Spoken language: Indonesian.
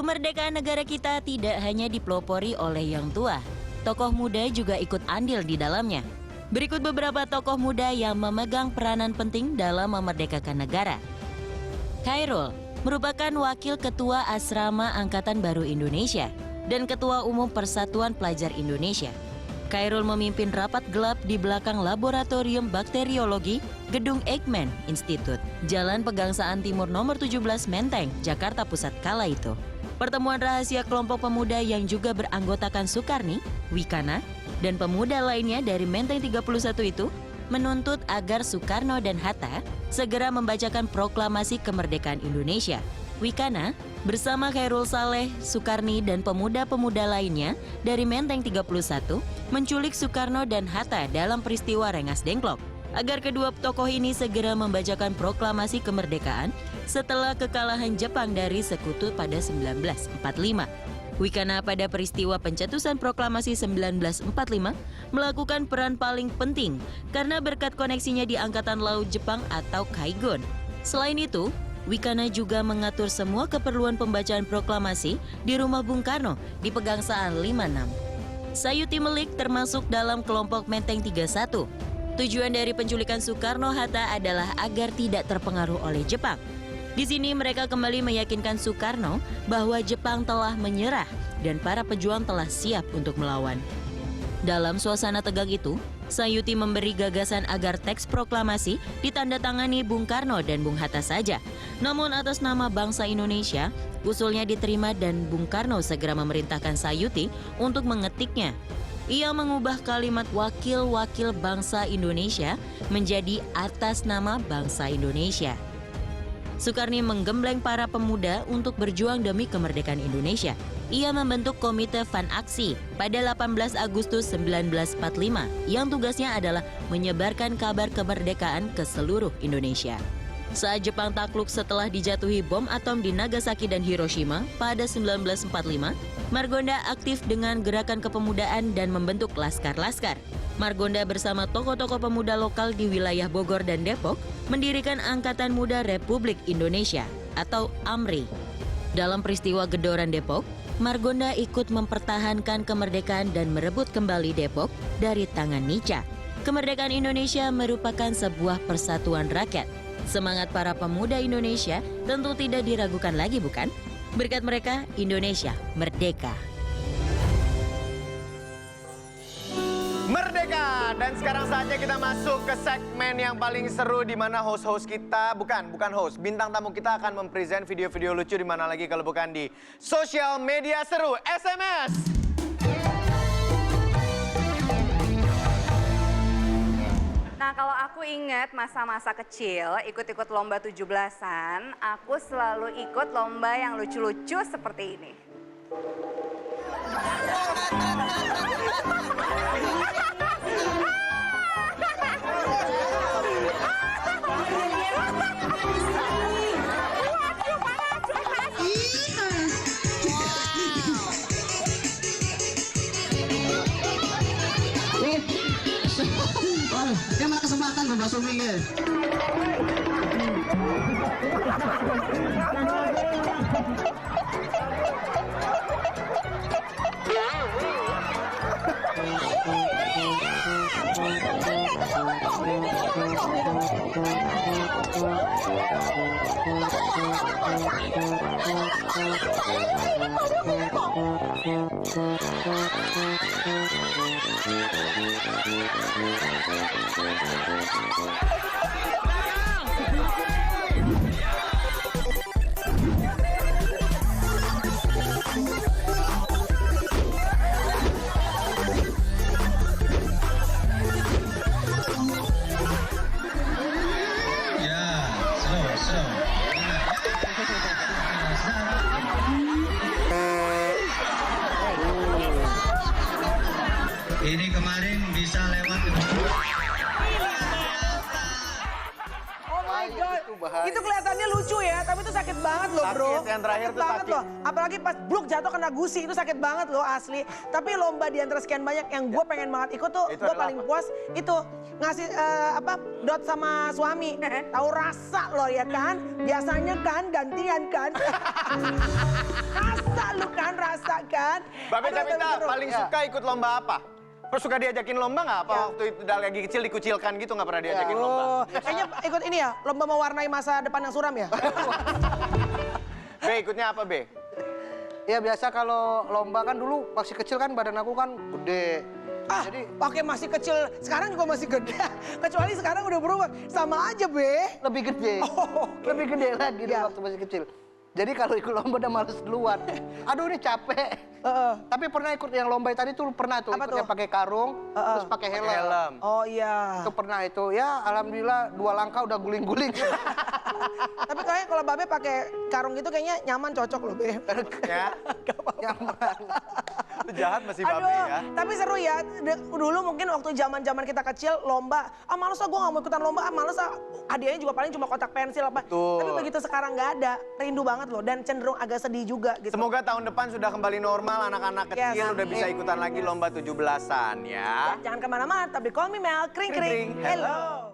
Kemerdekaan negara kita tidak hanya dipelopori oleh yang tua, tokoh muda juga ikut andil di dalamnya. Berikut beberapa tokoh muda yang memegang peranan penting dalam memerdekakan negara. Khairul merupakan Wakil Ketua Asrama Angkatan Baru Indonesia dan Ketua Umum Persatuan Pelajar Indonesia. Khairul memimpin rapat gelap di belakang Laboratorium Bakteriologi Gedung Eijkman Institute, Jalan Pegangsaan Timur nomor 17 Menteng, Jakarta Pusat kala itu. Pertemuan rahasia kelompok pemuda yang juga beranggotakan Sukarni, Wikana, dan pemuda lainnya dari Menteng 31 itu menuntut agar Soekarno dan Hatta segera membacakan proklamasi kemerdekaan Indonesia. Wikana bersama Khairul Saleh, Sukarni, dan pemuda-pemuda lainnya dari Menteng 31 menculik Soekarno dan Hatta dalam peristiwa Rengas Dengklok, agar kedua tokoh ini segera membacakan proklamasi kemerdekaan setelah kekalahan Jepang dari Sekutu pada 1945. Wikana pada peristiwa pencetusan proklamasi 1945 melakukan peran paling penting karena berkat koneksinya di Angkatan Laut Jepang atau Kaigon. Selain itu, Wikana juga mengatur semua keperluan pembacaan proklamasi di rumah Bung Karno di Pegangsaan 56. Sayuti Melik termasuk dalam kelompok Menteng 31. Tujuan dari penculikan Soekarno-Hatta adalah agar tidak terpengaruh oleh Jepang. Di sini mereka kembali meyakinkan Soekarno bahwa Jepang telah menyerah dan para pejuang telah siap untuk melawan. Dalam suasana tegang itu, Sayuti memberi gagasan agar teks proklamasi ditandatangani Bung Karno dan Bung Hatta saja. Namun atas nama bangsa Indonesia, usulnya diterima dan Bung Karno segera memerintahkan Sayuti untuk mengetiknya. Ia mengubah kalimat wakil-wakil bangsa Indonesia menjadi atas nama bangsa Indonesia. Sukarni menggembleng para pemuda untuk berjuang demi kemerdekaan Indonesia. Ia membentuk Komite Van Aksi pada 18 Agustus 1945 yang tugasnya adalah menyebarkan kabar kemerdekaan ke seluruh Indonesia. Saat Jepang takluk setelah dijatuhi bom atom di Nagasaki dan Hiroshima pada 1945, Margonda aktif dengan gerakan kepemudaan dan membentuk laskar-laskar. Margonda bersama tokoh-tokoh pemuda lokal di wilayah Bogor dan Depok mendirikan Angkatan Muda Republik Indonesia atau AMRI. Dalam peristiwa Gedoran Depok, Margonda ikut mempertahankan kemerdekaan dan merebut kembali Depok dari tangan Nica. Kemerdekaan Indonesia merupakan sebuah persatuan rakyat. Semangat para pemuda Indonesia tentu tidak diragukan lagi, bukan? Berkat mereka, Indonesia merdeka. Merdeka! Dan sekarang saatnya kita masuk ke segmen yang paling seru di mana host-host kita, bukan host, bintang tamu kita akan mempresent video-video lucu di mana lagi kalau bukan di sosial media seru SMS. Nah, kalau aku ingat masa-masa kecil ikut-ikut lomba 17-an, aku selalu ikut lomba yang lucu-lucu seperti ini. Dia malah kesempatan Mbak Sumi ya. Ini kemarin bisa lewat. Oh my God, itu kelihatannya lucu ya, tapi itu sakit banget loh bro. Sakit, yang terakhir tuh banget sakit. loh. Apalagi pas bluk jatuh kena gusi, itu sakit banget loh asli. Tapi lomba di antara sekian banyak yang gue pengen banget ikut tuh, gue paling puas itu ngasih dot sama suami. Tahu rasa loh ya kan, biasanya kan gantian kan. lu kan rasakan. Babe Aduh, tapi Capita seru. paling suka ikut lomba apa? Terus suka diajakin lomba nggak? Apa waktu itu lagi kecil dikucilkan gitu nggak pernah diajakin lomba? Oh, kayaknya ikut ini ya, lomba mewarnai masa depan yang suram ya? Be, ikutnya apa Be? Ya biasa kalau lomba kan dulu masih kecil kan badan aku kan gede. Jadi pakai masih kecil, sekarang juga masih gede. Kecuali sekarang udah berubah, sama aja Be. lebih gede. Oh, Lebih gede lagi dulu Iya. waktu masih kecil. Jadi kalau ikut lomba udah males duluan. Aduh ini capek. Tapi pernah ikut yang lomba tadi tuh pernah tuh. Apa Ikut tuh? yang pakai karung, terus pakai helm. Helm. Oh iya. Itu pernah itu. Ya alhamdulillah 2 langkah udah guling-guling. Tapi kayaknya kalau Babe pakai karung gitu kayaknya nyaman cocok loh Be. Ya, Nyaman. lu jahat masih Aduh, Babe ya. tapi seru ya. Dulu mungkin waktu zaman kita kecil lomba, males gue gak mau ikutan lomba, males hadiahnya juga paling cuma kotak pensil apa. Betul. Tapi begitu sekarang nggak ada, rindu banget loh dan cenderung agak sedih juga gitu. Semoga tahun depan sudah kembali normal, anak-anak kecil Yes. udah bisa ikutan lagi lomba 17-an ya. Jangan kemana-mana, tapi call me Mel, kring kring. Kring, kring. Hello.